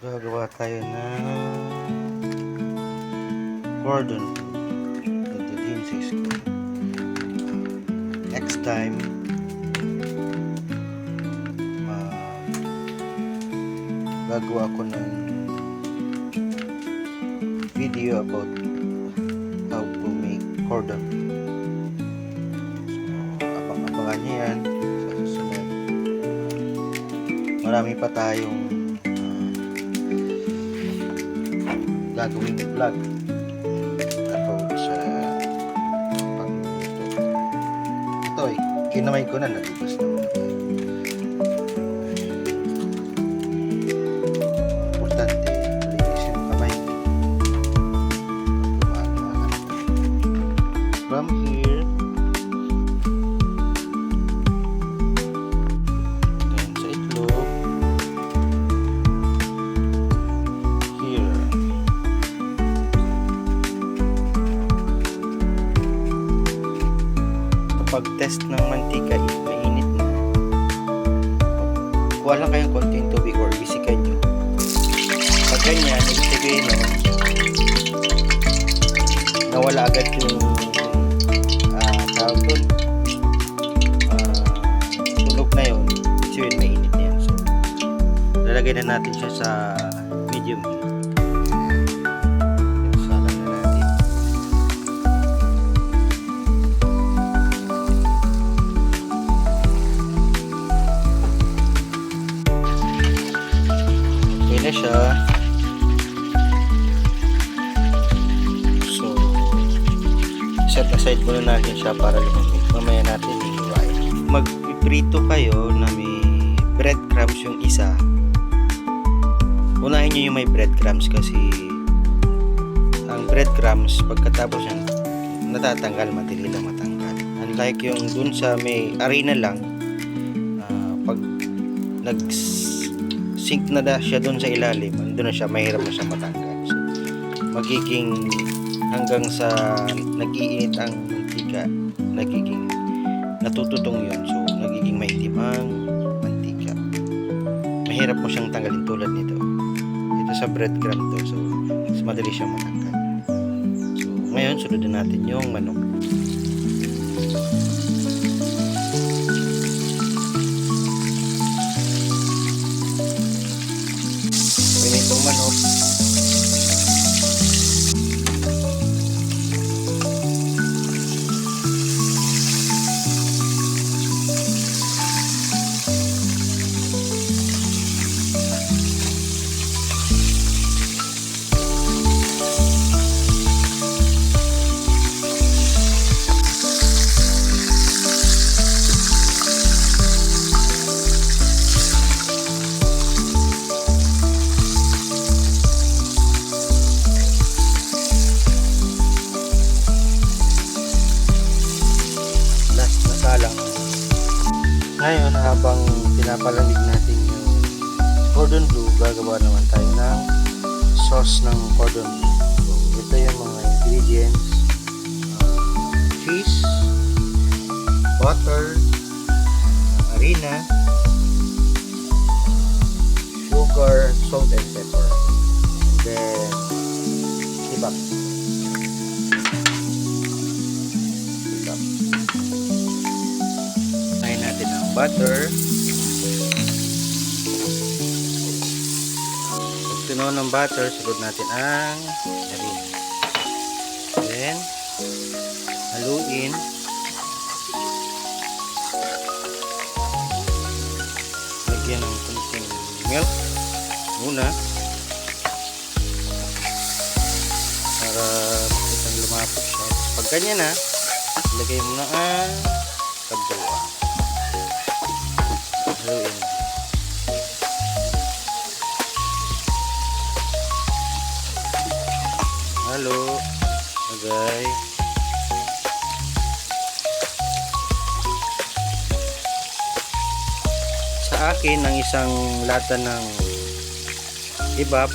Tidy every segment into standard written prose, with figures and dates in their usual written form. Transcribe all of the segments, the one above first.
Gagawa tayo ng cordon din sa school. Next time, gagawa ko ng video about how to make cordon. So, abang-abangan niyo yan sa susunod. Marami pa tayong gagawing vlog about sa pagluto. Ito ay kinamay ko na, nagugas na muna. Importante, malinis yung kamay. From here, then sa itlog, here. Pag-test ng mantika, mainit na. Kuha lang kayong konting tubig or bisikan nyo. Pag ganyan, ibig sabihin nun, nawala agad yung tawag dun, tunog na yun. So yun, mainit na yan. So, lalagay na natin siya sa medium heat. Salang na natin. Na siya. So, set aside muna natin siya para lumamig. Mamaya natin i-hiwain. Mag-prito kayo na may breadcrumbs yung isa. Unahin nyo yung may breadcrumbs kasi ang breadcrumbs pagkatapos yan natatanggal, madali lang matanggal. Unlike yung dun sa may arena lang, pag sink na siya doon sa ilalim, andun na siya, mahirap na siya matanggal. So, magiging hanggang sa nag-iinit ang mantika, nagiging natututong yun. So, nagiging maitim ang mantika. Mahirap mo siyang tanggalin tulad nito. Ito sa breadcrumb to. So, mas madali siyang matanggal. So, ngayon, sunodin natin yung manok. Itong manok, ngayon habang pinapalamig natin yung cordon bleu, gagawa naman tayo ng sauce ng cordon bleu. So, ito yung mga ingredients: cheese, butter, harina, sugar, salt and pepper, and then sibak. Butter. Pag tunaw ng butter, sunod natin ang harina. Then, haluin. Lagyan ng konting milk muna para makitang lumapot siya. Pag ganyan na, lagay mo na ang kabuuan. Haluin. Halo. Lagay. Sa akin, ang isang lata ng ibap,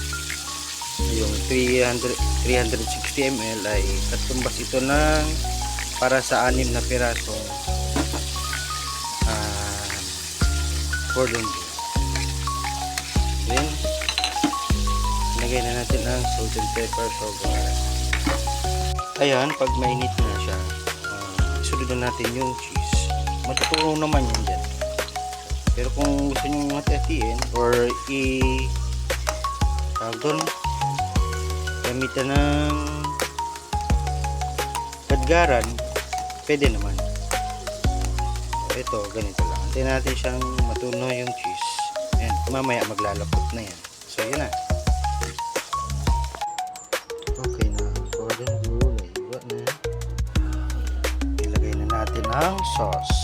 yung 360 ml ay katumbas ito ng para sa 6 na pirasong cordon bleu. Then, Ilagay na natin ang salt and pepper sugar. Ayan, pag mainit na siya, isunod na natin yung cheese. Matutulong naman yun dyan. Pero kung gusto nyo hati-hatiin or tawag doon, gamitan ng kadgaran, pwede naman. So, ito, ganito lang. Antayin natin siyang matunaw yung cheese. Ayan, mamaya maglalapot na yan. So, yun na. Okay na. Cordon bleu, naiwa na. Ilagay na natin ang sauce.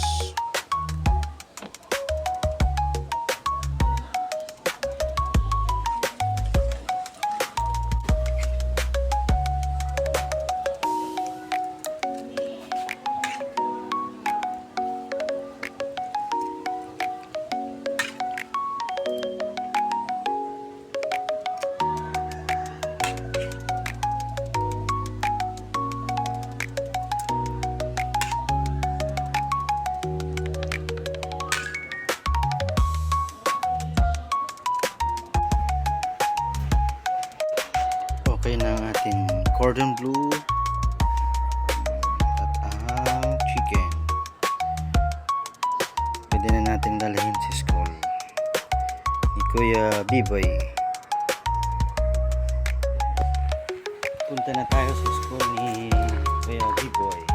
Okay na ang ating cordon bleu at ang chicken. Pwede na natin dalhin sa school ni Kuya Biboy. Punta na tayo sa school ni Kuya Biboy.